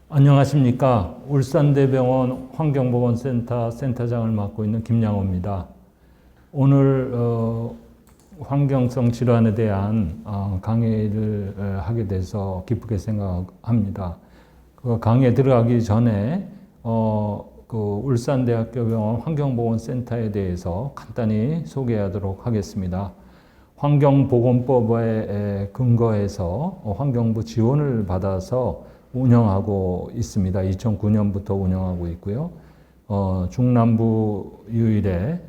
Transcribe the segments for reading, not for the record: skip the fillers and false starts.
안녕하십니까. 울산대병원 환경보건센터 센터장을 맡고 있는 김양호입니다. 오늘 환경성 질환에 대한 강의를 하게 돼서 기쁘게 생각합니다. 그 강의에 들어가기 전에 그 울산대학교 병원 환경보건센터에 대해서 간단히 소개하도록 하겠습니다. 환경보건법에 근거해서 환경부 지원을 받아서 운영하고 있습니다. 2009년부터 운영하고 있고요. 중남부 유일의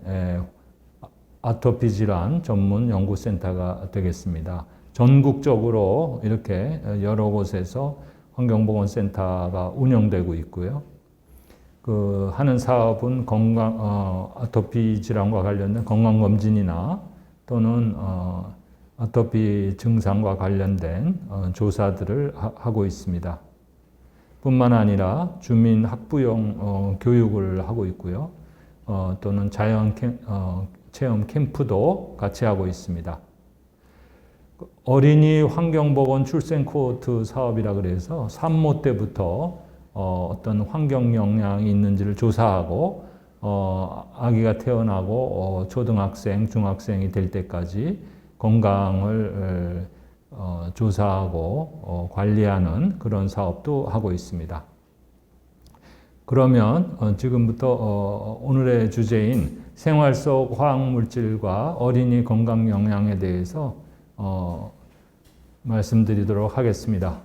아토피 질환 전문 연구센터가 되겠습니다. 전국적으로 이렇게 여러 곳에서 환경보건센터가 운영되고 있고요. 그 하는 사업은 아토피 질환과 관련된 건강검진이나 또는 아토피 증상과 관련된 조사들을 하고 있습니다. 뿐만 아니라 주민 학부용 교육을 하고 있고요. 또는 자연 체험 캠프도 같이 하고 있습니다. 어린이 환경보건 출생 코호트 사업이라 그래서 산모 때부터 어떤 환경 영향이 있는지를 조사하고 아기가 태어나고 초등학생, 중학생이 될 때까지 건강을 조사하고 관리하는 그런 사업도 하고 있습니다. 그러면 지금부터 오늘의 주제인 생활 속 화학물질과 어린이 건강 영향에 대해서 말씀드리도록 하겠습니다.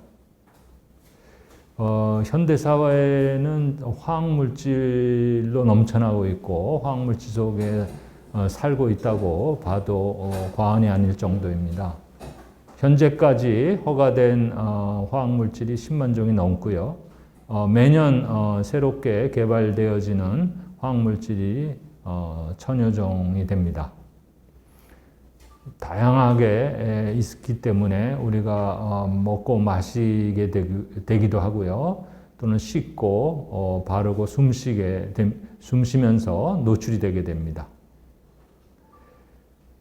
현대 사회는 화학물질로 넘쳐나고 있고 화학물질 속에 살고 있다고 봐도 과언이 아닐 정도입니다. 현재까지 허가된 화학물질이 10만 종이 넘고요. 매년 새롭게 개발되어지는 화학물질이 1000여 종이 됩니다. 다양하게 있기 때문에 우리가 먹고 마시게 되기도 하고요. 또는 씻고 바르고 숨쉬면서 노출이 되게 됩니다.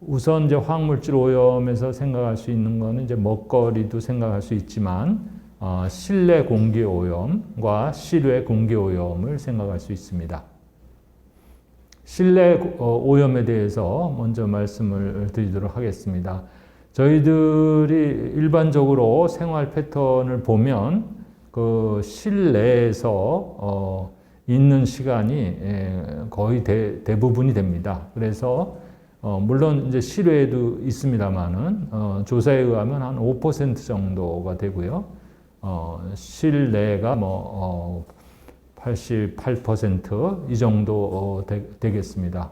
우선 이제 화학물질 오염에서 생각할 수 있는 거는 이제 먹거리도 생각할 수 있지만 실내 공기 오염과 실외 공기 오염을 생각할 수 있습니다. 실내 오염에 대해서 먼저 말씀을 드리도록 하겠습니다. 저희들이 일반적으로 생활 패턴을 보면 그 실내에서 있는 시간이 거의 대부분이 됩니다. 그래서 물론 이제 실외에도 있습니다만은 조사에 의하면 한 5% 정도가 되고요. 실내가 88% 이 정도 되겠습니다.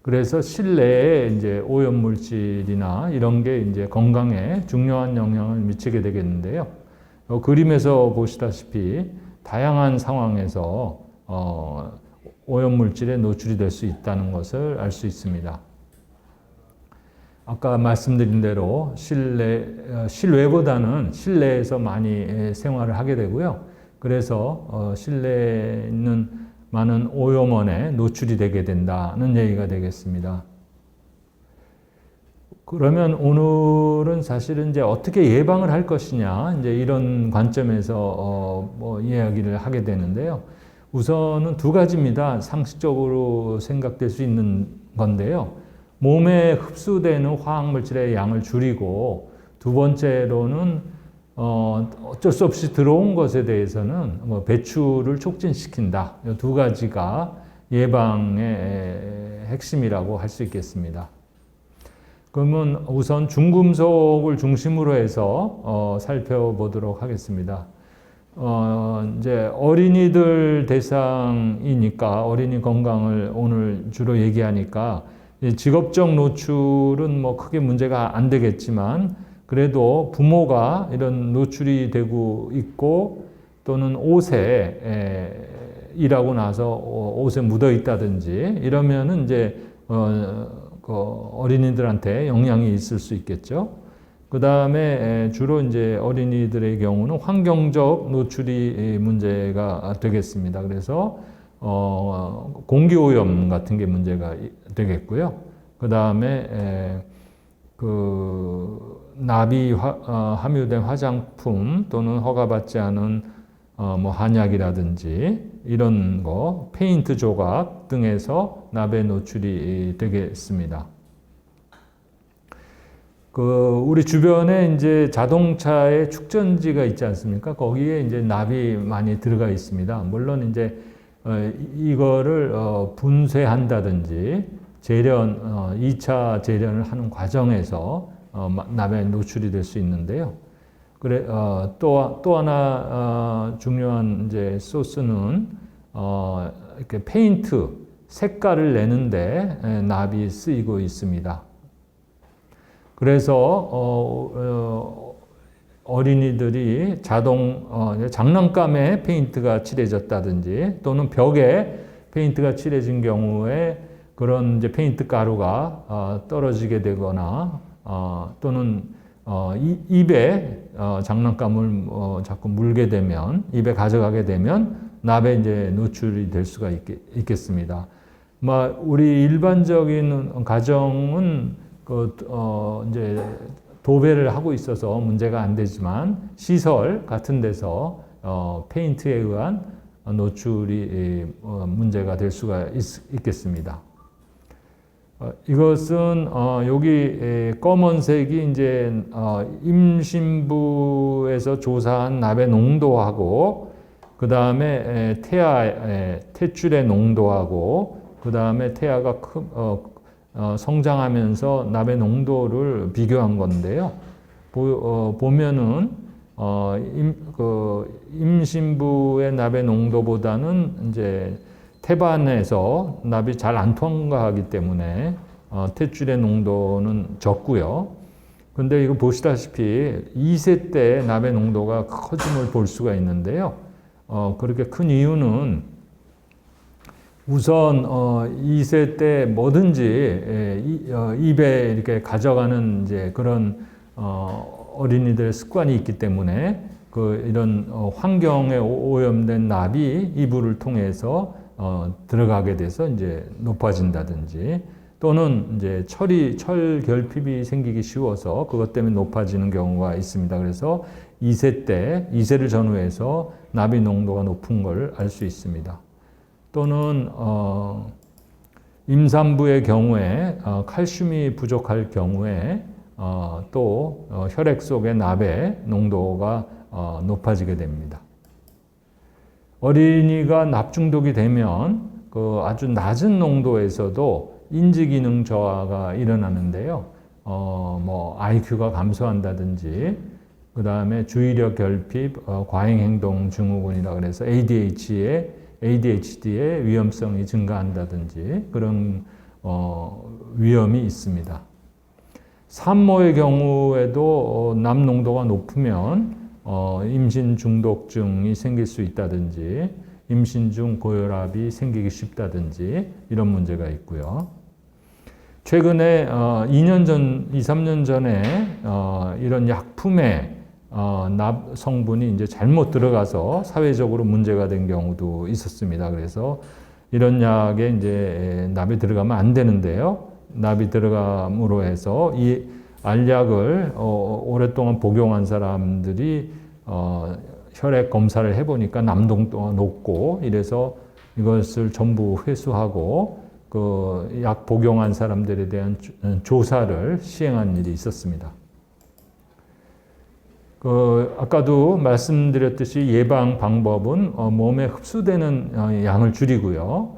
그래서 실내에 이제 오염물질이나 이런 게 이제 건강에 중요한 영향을 미치게 되겠는데요. 그림에서 보시다시피 다양한 상황에서 오염물질에 노출이 될 수 있다는 것을 알 수 있습니다. 아까 말씀드린 대로 실외보다는 실내에서 많이 생활을 하게 되고요. 그래서 실내에 있는 많은 오염원에 노출이 되게 된다는 얘기가 되겠습니다. 그러면 오늘은 사실은 이제 어떻게 예방을 할 것이냐, 이제 이런 관점에서 이야기를 하게 되는데요. 우선은 두 가지입니다. 상식적으로 생각될 수 있는 건데요. 몸에 흡수되는 화학물질의 양을 줄이고, 두 번째로는 어쩔 수 없이 들어온 것에 대해서는 배출을 촉진시킨다. 이 두 가지가 예방의 핵심이라고 할 수 있겠습니다. 그러면 우선 중금속을 중심으로 해서 살펴보도록 하겠습니다. 이제 어린이들 대상이니까 어린이 건강을 오늘 주로 얘기하니까 직업적 노출은 크게 문제가 안 되겠지만 그래도 부모가 이런 노출이 되고 있고 또는 옷에 일하고 나서 옷에 묻어 있다든지 이러면은 이제 어린이들한테 영향이 있을 수 있겠죠. 그 다음에 주로 이제 어린이들의 경우는 환경적 노출이 문제가 되겠습니다. 그래서 공기 오염 같은 게 문제가 되겠고요. 그 다음에 납이 함유된 화장품 또는 허가받지 않은 뭐 한약이라든지 이런 거, 페인트 조각 등에서 납의 노출이 되겠습니다. 우리 주변에 이제 자동차의 축전지가 있지 않습니까? 거기에 이제 납이 많이 들어가 있습니다. 물론 이제 이거를 분쇄한다든지 재련, 2차 재련을 하는 과정에서 납에 노출이 될 수 있는데요. 그래, 또 하나 중요한 이제 소스는 이렇게 페인트 색깔을 내는데 납이 쓰이고 있습니다. 그래서 어린이들이 장난감에 페인트가 칠해졌다든지 또는 벽에 페인트가 칠해진 경우에 그런 이제 페인트 가루가 떨어지게 되거나 또는 입에 장난감을 자꾸 물게 되면, 입에 가져가게 되면 납에 이제 노출이 될 수가 있겠습니다. 우리 일반적인 가정은 이제 도배를 하고 있어서 문제가 안 되지만 시설 같은 데서 페인트에 의한 노출이 문제가 될 수가 있겠습니다. 이것은 여기 검은색이 이제 임신부에서 조사한 납의 농도하고 그 다음에 탯줄의 농도하고 그 다음에 태아가 성장하면서 납의 농도를 비교한 건데요. 보면은 임신부의 납의 농도보다는 이제 태반에서 납이 잘 안 통과하기 때문에 탯줄의 농도는 적고요. 근데 이거 보시다시피 2세 때 납의 농도가 커짐을 볼 수가 있는데요. 그렇게 큰 이유는 우선 2세 때 뭐든지 입에 이렇게 가져가는 이제 그런 어린이들의 습관이 있기 때문에 이런 환경에 오염된 납이 이불을 통해서 들어가게 돼서 이제 높아진다든지 또는 이제 철 결핍이 생기기 쉬워서 그것 때문에 높아지는 경우가 있습니다. 그래서 2세를 전후해서 납의 농도가 높은 걸 알 수 있습니다. 또는 임산부의 경우에 칼슘이 부족할 경우에 또 혈액 속의 납의 농도가 높아지게 됩니다. 어린이가 납 중독이 되면 아주 낮은 농도에서도 인지 기능 저하가 일어나는데요. 뭐 IQ가 감소한다든지 그 다음에 주의력 결핍, 과잉 행동 증후군이라 그래서 ADHD의 위험성이 증가한다든지 그런 위험이 있습니다. 산모의 경우에도 납 농도가 높으면 임신 중독증이 생길 수 있다든지 임신 중 고혈압이 생기기 쉽다든지 이런 문제가 있고요. 최근에 2, 3년 전에 이런 약품에 납 성분이 이제 잘못 들어가서 사회적으로 문제가 된 경우도 있었습니다. 그래서 이런 약에 이제 납이 들어가면 안 되는데요. 납이 들어감으로 해서 이 알약을 오랫동안 복용한 사람들이 혈액 검사를 해보니까 납농도가 높고 이래서 이것을 전부 회수하고 그 약 복용한 사람들에 대한 조사를 시행한 일이 있었습니다. 아까도 말씀드렸듯이 예방 방법은 몸에 흡수되는 양을 줄이고요.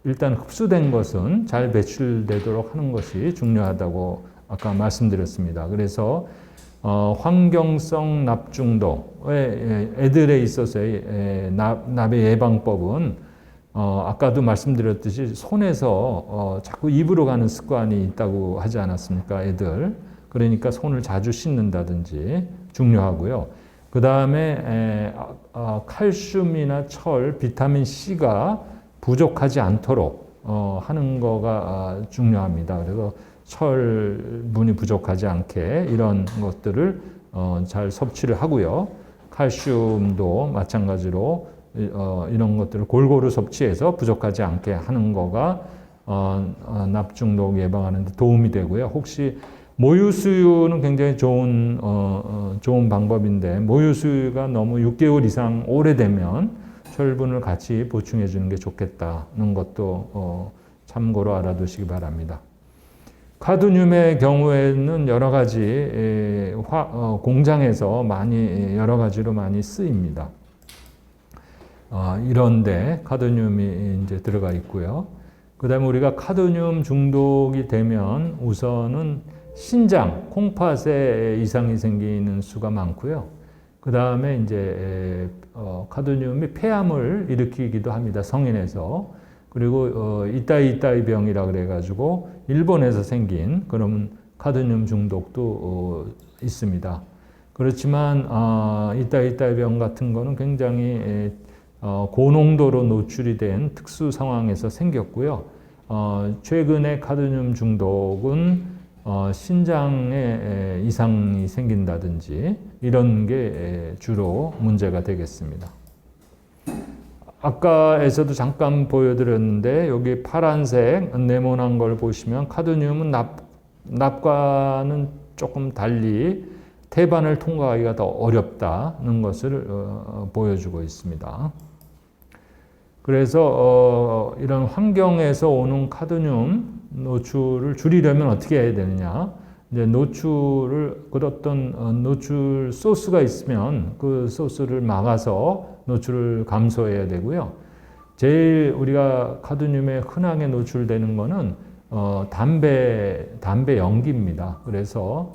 일단 흡수된 것은 잘 배출되도록 하는 것이 중요하다고 아까 말씀드렸습니다. 그래서 환경성 납 중독, 애들에 있어서의 납의 예방법은 아까도 말씀드렸듯이 손에서 자꾸 입으로 가는 습관이 있다고 하지 않았습니까? 애들. 그러니까 손을 자주 씻는다든지 중요하고요. 그 다음에 칼슘이나 철, 비타민 C가 부족하지 않도록 하는 거가 중요합니다. 그래서 철분이 부족하지 않게 이런 것들을 잘 섭취를 하고요. 칼슘도 마찬가지로 이런 것들을 골고루 섭취해서 부족하지 않게 하는 거가 납 중독 예방하는 데 도움이 되고요. 혹시 모유수유는 굉장히 좋은 방법인데 모유수유가 너무 6개월 이상 오래되면 철분을 같이 보충해 주는 게 좋겠다는 것도 참고로 알아두시기 바랍니다. 카드뮴의 경우에는 여러 가지 공장에서 많이 여러 가지로 많이 쓰입니다. 이런데 카드뮴이 이제 들어가 있고요. 그다음에 우리가 카드뮴 중독이 되면 우선은 신장, 콩팥에 이상이 생기는 수가 많고요. 그 다음에 이제 카드뮴이 폐암을 일으키기도 합니다. 성인에서. 그리고 이따이 병이라 그래가지고 일본에서 생긴 그런 카드뮴 중독도 있습니다. 그렇지만 이따이 병 같은 거는 굉장히 고농도로 노출이 된 특수 상황에서 생겼고요. 최근에 카드뮴 중독은 신장에 이상이 생긴다든지 이런 게 주로 문제가 되겠습니다. 아까에서도 잠깐 보여드렸는데 여기 파란색 네모난 걸 보시면 카드뮴은 납과는 조금 달리 태반을 통과하기가 더 어렵다는 것을 보여주고 있습니다. 그래서 이런 환경에서 오는 카드뮴 노출을 줄이려면 어떻게 해야 되느냐? 이제 노출을 어떤 노출 소스가 있으면 그 소스를 막아서 노출을 감소해야 되고요. 제일 우리가 카드뮴에 흔하게 노출되는 거는 담배 연기입니다. 그래서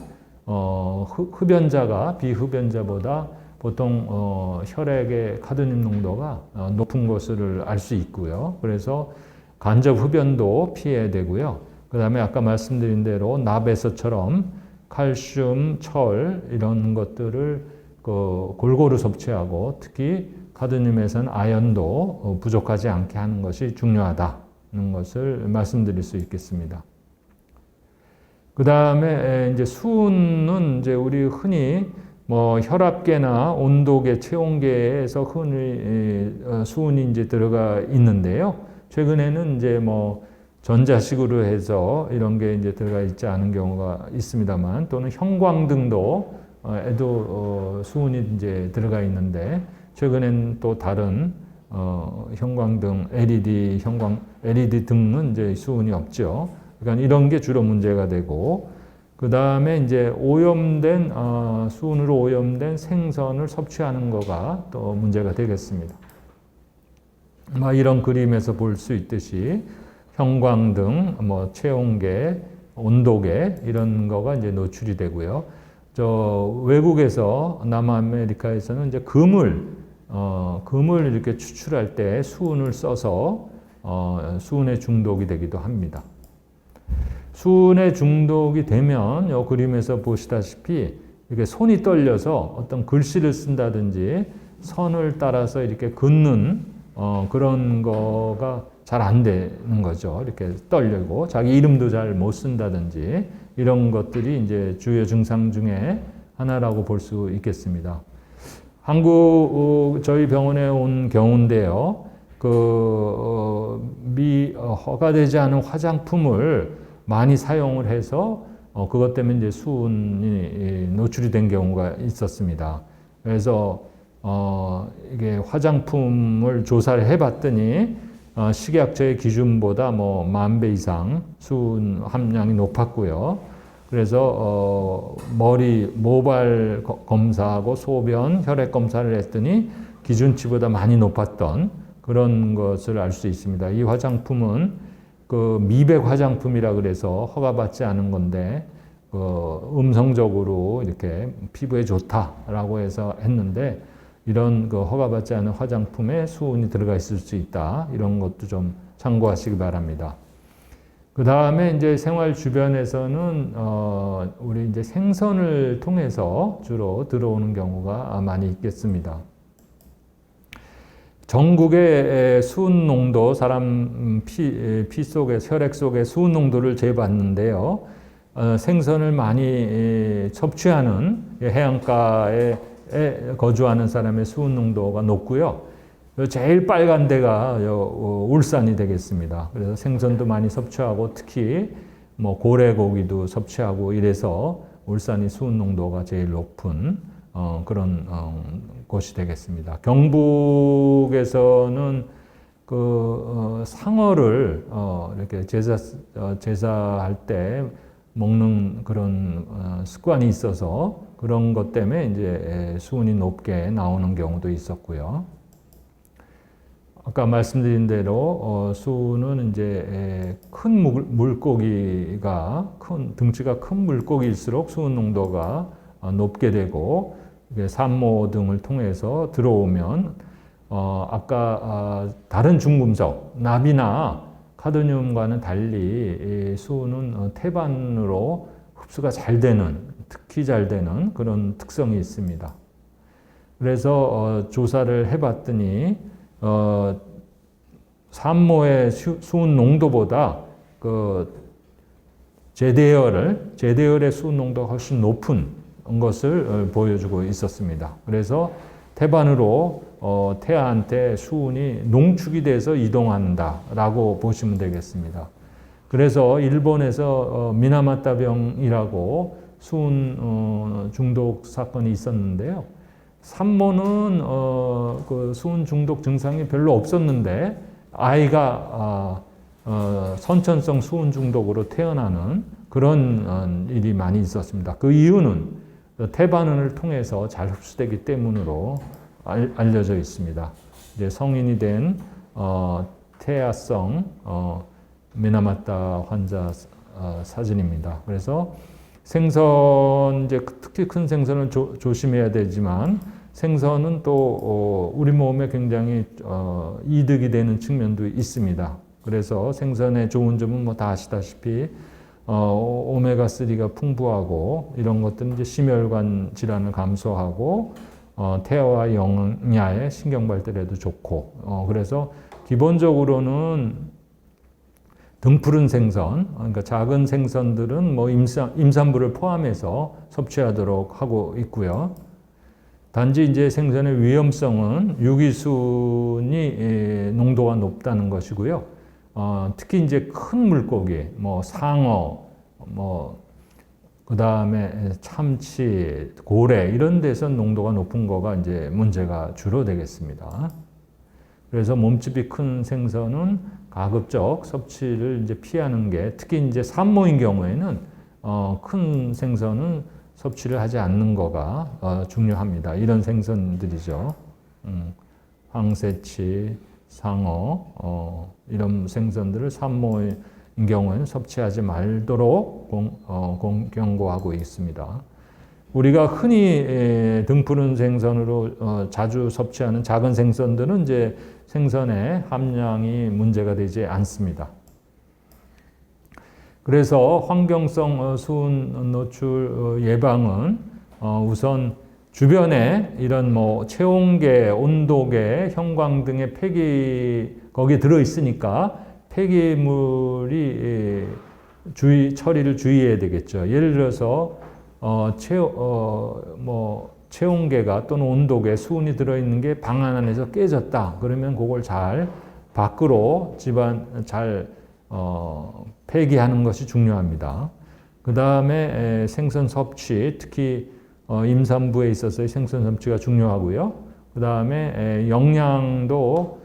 흡연자가 비흡연자보다 보통 혈액의 카드뮴 농도가 높은 것을 알 수 있고요. 그래서 간접 흡연도 피해야 되고요. 그 다음에 아까 말씀드린 대로 납에서처럼 칼슘, 철 이런 것들을 골고루 섭취하고 특히 카드뮴에서는 아연도 부족하지 않게 하는 것이 중요하다는 것을 말씀드릴 수 있겠습니다. 그 다음에 이제 수은은 이제 우리 흔히 혈압계나 온도계, 체온계에서 흔히 수은이 이제 들어가 있는데요. 최근에는 이제 전자식으로 해서 이런 게 이제 들어가 있지 않은 경우가 있습니다만 또는 형광등도 에도 수은이 이제 들어가 있는데 최근엔 또 다른 형광등, LED 등은 이제 수은이 없죠. 그러니까 이런 게 주로 문제가 되고 그 다음에 이제 오염된 수은으로 오염된 생선을 섭취하는 거가 또 문제가 되겠습니다. 이런 그림에서 볼 수 있듯이 형광등, 체온계, 온도계 이런 거가 이제 노출이 되고요. 외국에서 남아메리카에서는 이제 금을 이렇게 추출할 때 수은을 써서 수은에 중독이 되기도 합니다. 수은에 중독이 되면 이 그림에서 보시다시피 이렇게 손이 떨려서 어떤 글씨를 쓴다든지 선을 따라서 이렇게 긋는 그런 거가 잘 안 되는 거죠. 이렇게 떨리고 자기 이름도 잘 못 쓴다든지 이런 것들이 이제 주요 증상 중에 하나라고 볼 수 있겠습니다. 저희 병원에 온 경우인데요. 허가되지 않은 화장품을 많이 사용을 해서 그것 때문에 이제 수은이 노출이 된 경우가 있었습니다. 그래서 이게 화장품을 조사를 해봤더니 식약처의 기준보다 10,000배 이상 수은 함량이 높았고요. 그래서 모발 검사하고 소변, 혈액 검사를 했더니 기준치보다 많이 높았던 그런 것을 알 수 있습니다. 이 화장품은 미백 화장품이라 그래서 허가받지 않은 건데 음성적으로 이렇게 피부에 좋다라고 해서 했는데 이런 허가받지 않은 화장품에 수은이 들어가 있을 수 있다. 이런 것도 좀 참고하시기 바랍니다. 그 다음에 이제 생활 주변에서는 우리 이제 생선을 통해서 주로 들어오는 경우가 많이 있겠습니다. 전국의 수은 농도, 사람 피 속에, 혈액 속의 수은 농도를 재봤는데요. 생선을 많이 섭취하는 해안가에 거주하는 사람의 수은 농도가 높고요. 제일 빨간 데가 울산이 되겠습니다. 그래서 생선도 많이 섭취하고 특히 뭐 고래고기도 섭취하고 이래서 울산이 수은 농도가 제일 높은 그런 곳이 되겠습니다. 경북에서는 상어를 이렇게 제사할 때 먹는 그런 습관이 있어서 그런 것 때문에 이제 수은이 높게 나오는 경우도 있었고요. 아까 말씀드린 대로 수은은 이제 큰 물고기가 등치가 큰 물고기일수록 수은 농도가 높게 되고 산모 등을 통해서 들어오면 아까 다른 중금속 납이나 카드뮴과는 달리 수은은 태반으로 흡수가 잘 되는, 특히 잘 되는 그런 특성이 있습니다. 그래서 조사를 해봤더니 산모의 수은 농도보다 제대열의 수은 농도가 훨씬 높은 것을 보여주고 있었습니다. 그래서 태반으로 태아한테 수은이 농축이 돼서 이동한다라고 보시면 되겠습니다. 그래서 일본에서 미나마타병이라고 수은 중독 사건이 있었는데요. 산모는 그 수은 중독 증상이 별로 없었는데 아이가 선천성 수은 중독으로 태어나는 그런 일이 많이 있었습니다. 그 이유는 태반을 통해서 잘 흡수되기 때문으로 알려져 있습니다. 이제 성인이 된 태아성 미나마타 환자 사진입니다. 그래서 생선, 이제 특히 큰 생선은 조심해야 되지만 생선은 또 우리 몸에 굉장히 이득이 되는 측면도 있습니다. 그래서 생선의 좋은 점은 뭐 다 아시다시피 오메가3가 풍부하고 이런 것들은 이제 심혈관 질환을 감소하고 태아와 영야의 신경 발달에도 좋고 그래서 기본적으로는 등푸른 생선, 그러니까 작은 생선들은 뭐 임산부를 포함해서 섭취하도록 하고 있고요. 단지 이제 생선의 위험성은 유기순이 농도가 높다는 것이고요. 특히 이제 큰 물고기, 뭐 상어, 그 다음에 참치, 고래 이런 데서 농도가 높은 거가 이제 문제가 주로 되겠습니다. 그래서 몸집이 큰 생선은 가급적 섭취를 이제 피하는 게, 특히 이제 산모인 경우에는 큰 생선은 섭취를 하지 않는 거가 중요합니다. 이런 생선들이죠. 황새치, 상어, 이런 생선들을 산모인 경우에는 섭취하지 말도록 경고하고 있습니다. 우리가 흔히 등푸른 생선으로 자주 섭취하는 작은 생선들은 이제 생선의 함량이 문제가 되지 않습니다. 그래서 환경성 수은 노출 예방은 우선 주변에 이런 뭐 체온계, 온도계, 형광 등의 폐기 거기에 들어 있으니까 폐기물이 처리를 주의해야 되겠죠. 예를 들어서 체온계가 또는 온도계, 수은이 들어있는 게 방 안에서 깨졌다. 그러면 그걸 잘 밖으로 잘 폐기하는 것이 중요합니다. 그 다음에 생선 섭취, 특히 임산부에 있어서의 생선 섭취가 중요하고요. 그 다음에 영양도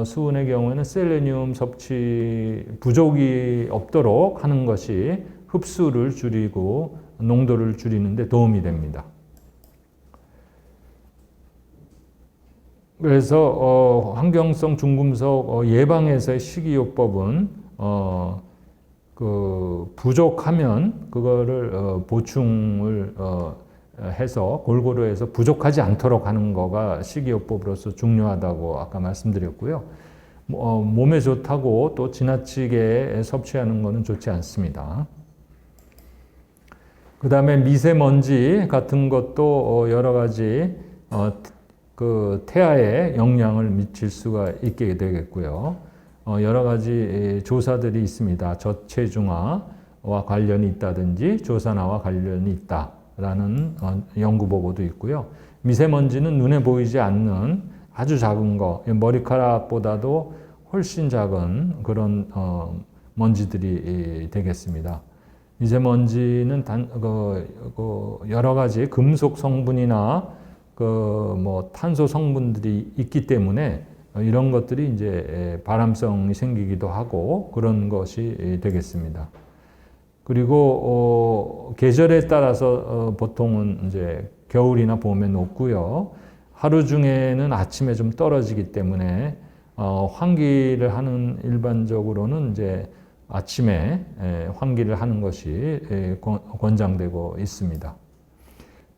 수은의 경우에는 셀레늄 섭취 부족이 없도록 하는 것이 흡수를 줄이고 농도를 줄이는 데 도움이 됩니다. 그래서 환경성 중금속 예방에서의 식이요법은 부족하면 그거를 보충을 해서 골고루 해서 부족하지 않도록 하는 거가 식이요법으로서 중요하다고 아까 말씀드렸고요. 몸에 좋다고 또 지나치게 섭취하는 것은 좋지 않습니다. 그 다음에 미세먼지 같은 것도 여러 가지 그 태아에 영향을 미칠 수가 있게 되겠고요. 여러 가지 조사들이 있습니다. 저체중아와 관련이 있다든지 조산화와 관련이 있다라는 연구 보고도 있고요. 미세먼지는 눈에 보이지 않는 아주 작은 거, 머리카락보다도 훨씬 작은 그런 먼지들이 되겠습니다. 미세먼지는 여러 가지 금속 성분이나 탄소 성분들이 있기 때문에 이런 것들이 이제 발암성이 생기기도 하고 그런 것이 되겠습니다. 그리고 계절에 따라서 보통은 이제 겨울이나 봄에 높고요. 하루 중에는 아침에 좀 떨어지기 때문에 환기를 하는 일반적으로는 이제 아침에 환기를 하는 것이 권장되고 있습니다.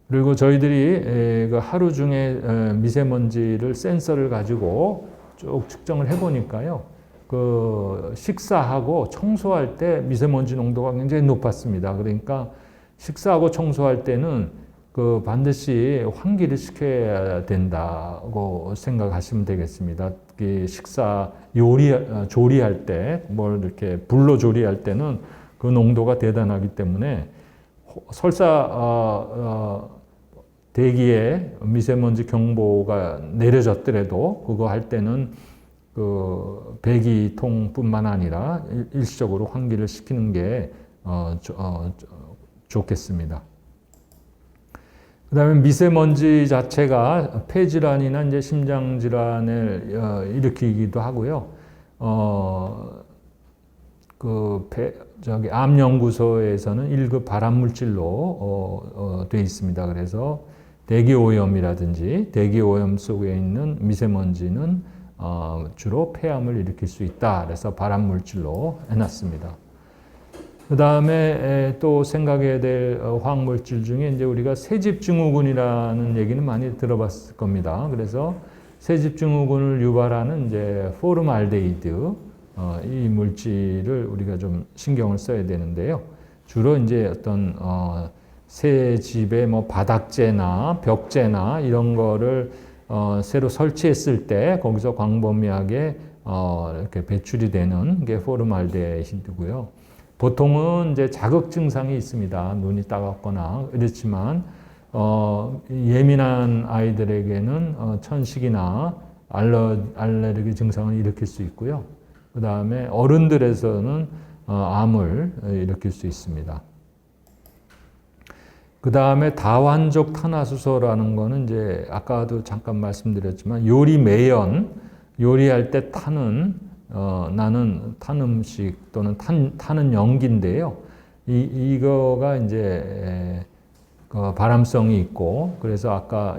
그리고 저희들이 그 하루 중에 미세먼지를 센서를 가지고 쭉 측정을 해보니까요. 그 식사하고 청소할 때 미세먼지 농도가 굉장히 높았습니다. 그러니까 식사하고 청소할 때는 그 반드시 환기를 시켜야 된다고 생각하시면 되겠습니다. 식사 조리할 때 뭘 이렇게 불로 조리할 때는 그 농도가 대단하기 때문에 설사 대기에 미세먼지 경보가 내려졌더라도 그거 할 때는 그 배기통뿐만 아니라 일시적으로 환기를 시키는 게 좋겠습니다. 그다음에 미세먼지 자체가 폐질환이나 이제 심장 질환을 일으키기도 하고요. 암 연구소에서는 1급 발암 물질로 돼 있습니다. 그래서 대기 오염이라든지 대기 오염 속에 있는 미세먼지는 주로 폐암을 일으킬 수 있다. 그래서 발암 물질로 해놨습니다. 그 다음에 또 생각해야 될 화학물질 중에 이제 우리가 세집증후군이라는 얘기는 많이 들어봤을 겁니다. 그래서 세집증후군을 유발하는 이제 포름알데히드 이 물질을 우리가 좀 신경을 써야 되는데요. 주로 이제 어떤 새집의 바닥재나 벽재나 이런 거를 새로 설치했을 때 거기서 광범위하게 이렇게 배출이 되는 게 포름알데히드고요. 보통은 이제 자극 증상이 있습니다. 눈이 따갑거나 그렇지만 예민한 아이들에게는 천식이나 알레르기 증상을 일으킬 수 있고요. 그 다음에 어른들에서는 암을 일으킬 수 있습니다. 그 다음에 다환족 탄화수소라는 거는 이제 아까도 잠깐 말씀드렸지만 요리할 때 나는 탄 음식 또는 타는 연기인데요. 이거가 이제 발암성이 있고 그래서 아까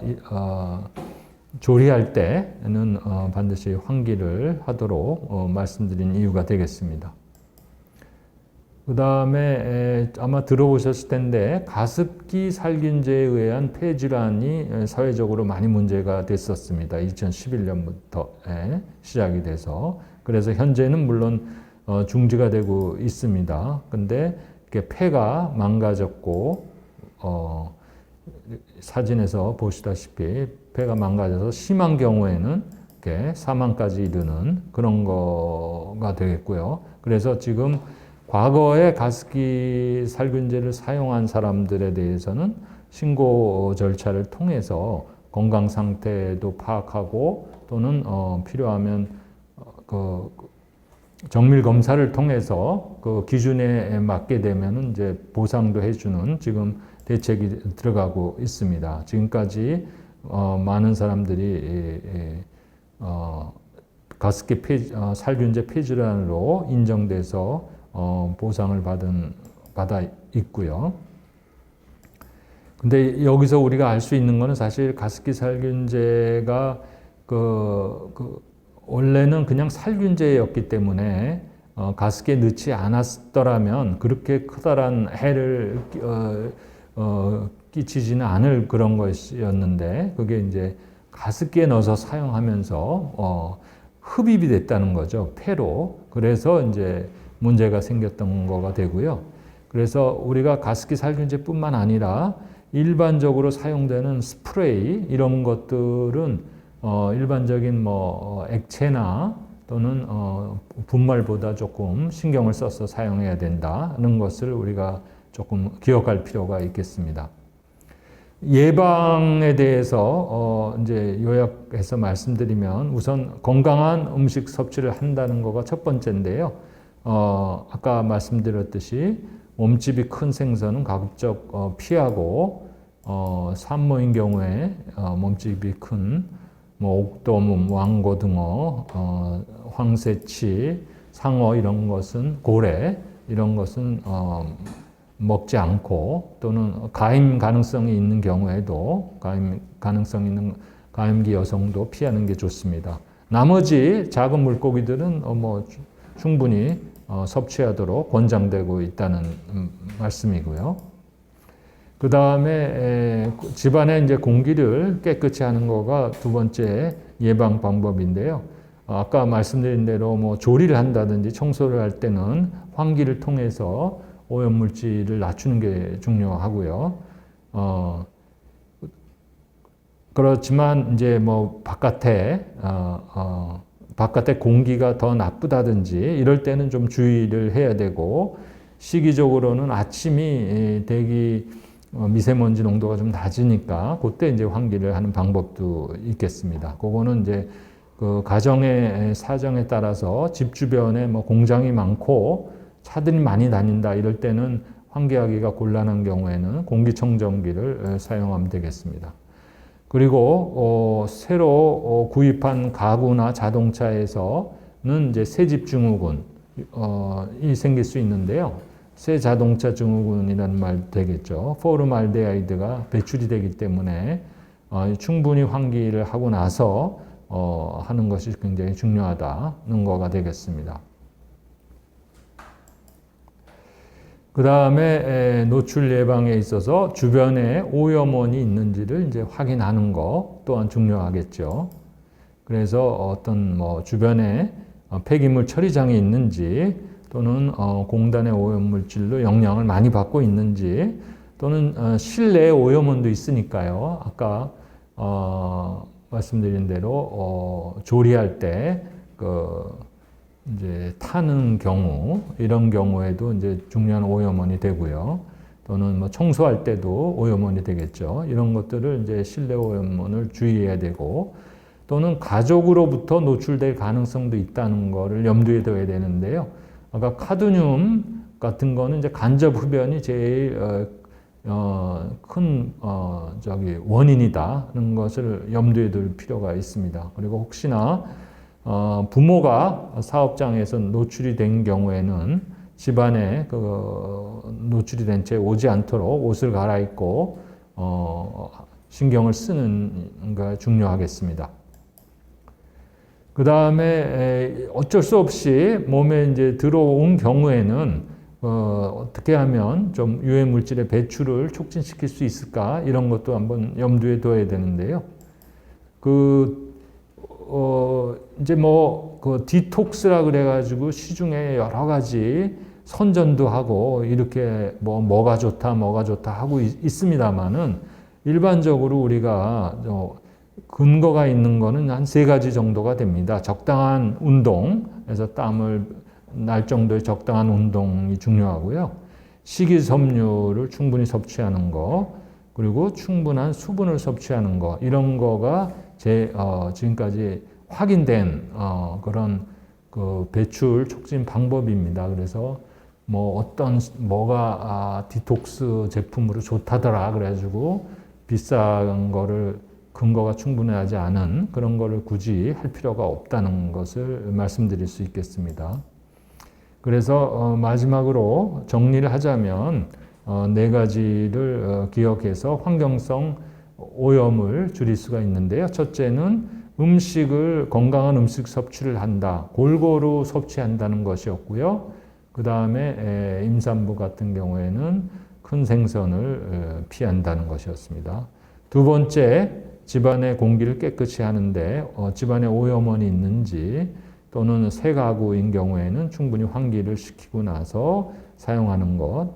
조리할 때는 반드시 환기를 하도록 말씀드린 이유가 되겠습니다. 그 다음에 아마 들어보셨을 텐데 가습기 살균제에 의한 폐질환이 사회적으로 많이 문제가 됐었습니다. 2011년부터 시작이 돼서 그래서 현재는 물론 중지가 되고 있습니다. 근데 폐가 망가졌고 사진에서 보시다시피 폐가 망가져서 심한 경우에는 사망까지 이르는 그런 거가 되겠고요. 그래서 지금 과거에 가습기 살균제를 사용한 사람들에 대해서는 신고 절차를 통해서 건강 상태도 파악하고 또는 필요하면 정밀 검사를 통해서 그 기준에 맞게 되면은 이제 보상도 해주는 지금 대책이 들어가고 있습니다. 지금까지 많은 사람들이 가습기 살균제 폐질환으로 인정돼서 보상을 받아 있고요. 근데 여기서 우리가 알 수 있는 거는 사실 가습기 살균제가 원래는 그냥 살균제였기 때문에 가습기에 넣지 않았더라면 그렇게 커다란 해를 끼치지는 않을 그런 것이었는데 그게 이제 가습기에 넣어서 사용하면서 흡입이 됐다는 거죠. 폐로. 그래서 이제 문제가 생겼던 거가 되고요. 그래서 우리가 가습기 살균제뿐만 아니라 일반적으로 사용되는 스프레이 이런 것들은 일반적인 액체나 또는 분말보다 조금 신경을 써서 사용해야 된다는 것을 우리가 조금 기억할 필요가 있겠습니다. 예방에 대해서 이제 요약해서 말씀드리면 우선 건강한 음식 섭취를 한다는 거가 첫 번째인데요. 아까 말씀드렸듯이 몸집이 큰 생선은 가급적 피하고 산모인 경우에 몸집이 큰 뭐 옥돔, 왕고등어, 황새치, 상어 이런 것은 고래 이런 것은 먹지 않고 또는 가임 가능성이 있는 경우에도 가임기 여성도 피하는 게 좋습니다. 나머지 작은 물고기들은 뭐 충분히 섭취하도록 권장되고 있다는 말씀이고요. 그 다음에 집안의 이제 공기를 깨끗이 하는 거가 두 번째 예방 방법인데요. 아까 말씀드린 대로 뭐 조리를 한다든지 청소를 할 때는 환기를 통해서 오염물질을 낮추는 게 중요하고요. 그렇지만 이제 뭐 바깥에 공기가 더 나쁘다든지 이럴 때는 좀 주의를 해야 되고 시기적으로는 아침이 대기 미세먼지 농도가 좀 낮으니까 그때 이제 환기를 하는 방법도 있겠습니다. 그거는 이제 그 가정의 사정에 따라서 집 주변에 뭐 공장이 많고 차들이 많이 다닌다 이럴 때는 환기하기가 곤란한 경우에는 공기청정기를 사용하면 되겠습니다. 그리고 새로 구입한 가구나 자동차에서는 이제 새집 증후군이 생길 수 있는데요. 새 자동차 증후군이라는 말 되겠죠. 포름알데하이드가 배출이 되기 때문에 충분히 환기를 하고 나서 하는 것이 굉장히 중요하다는 거가 되겠습니다. 그 다음에 노출 예방에 있어서 주변에 오염원이 있는지를 이제 확인하는 것 또한 중요하겠죠. 그래서 어떤 뭐 주변에 폐기물 처리장이 있는지 또는 공단의 오염물질로 영향을 많이 받고 있는지 또는 실내에 오염원도 있으니까요. 아까 말씀드린 대로 조리할 때 이제 타는 경우 이런 경우에도 이제 중요한 오염원이 되고요. 또는 뭐 청소할 때도 오염원이 되겠죠. 이런 것들을 이제 실내 오염원을 주의해야 되고 또는 가족으로부터 노출될 가능성도 있다는 것을 염두에 둬야 되는데요. 아까 카드뮴 같은 거는 이제 간접 흡연이 제일 큰 원인이다는 것을 염두에 둘 필요가 있습니다. 그리고 혹시나 부모가 사업장에서 노출이 된 경우에는 집안에 노출이 된 채 오지 않도록 옷을 갈아입고 신경을 쓰는 게 중요하겠습니다. 그 다음에 어쩔 수 없이 몸에 이제 들어온 경우에는 어떻게 하면 좀 유해 물질의 배출을 촉진시킬 수 있을까 이런 것도 한번 염두에 둬야 되는데요. 이제 뭐 디톡스라 그래가지고 시중에 여러 가지 선전도 하고 이렇게 뭐가 좋다 하고 있습니다만은 일반적으로 우리가 근거가 있는 거는 한 3가지 정도가 됩니다. 적당한 운동에서 땀을 날 정도의 적당한 운동이 중요하고요. 식이섬유를 충분히 섭취하는 거, 그리고 충분한 수분을 섭취하는 거, 이런 거가 지금까지 확인된 그런 배출 촉진 방법입니다. 그래서 뭐가 디톡스 제품으로 좋다더라 그래가지고 비싼 거를 근거가 충분하지 않은 그런 거를 굳이 할 필요가 없다는 것을 말씀드릴 수 있겠습니다. 그래서 마지막으로 정리를 하자면 4가지를 기억해서 환경성 오염을 줄일 수가 있는데요. 첫째는 건강한 음식 섭취를 한다. 골고루 섭취한다는 것이었고요. 그 다음에 임산부 같은 경우에는 큰 생선을 피한다는 것이었습니다. 두 번째, 집안의 공기를 깨끗이 하는데 집안에 오염원이 있는지 또는 새 가구인 경우에는 충분히 환기를 시키고 나서 사용하는 것.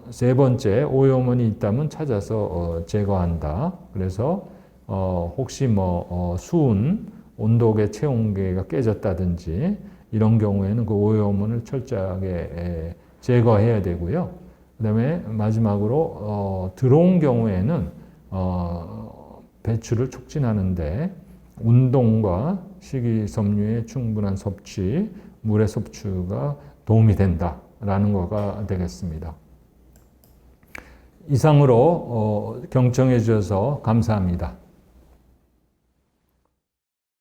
세 번째, 오염원이 있다면 찾아서 제거한다. 그래서 혹시 수은, 온도계, 체온계가 깨졌다든지 이런 경우에는 그 오염원을 철저하게 제거해야 되고요. 그 다음에 마지막으로 들어온 경우에는 배출을 촉진하는데 운동과 식이섬유의 충분한 섭취, 물의 섭취가 도움이 된다라는 거가 되겠습니다. 이상으로 경청해 주셔서 감사합니다.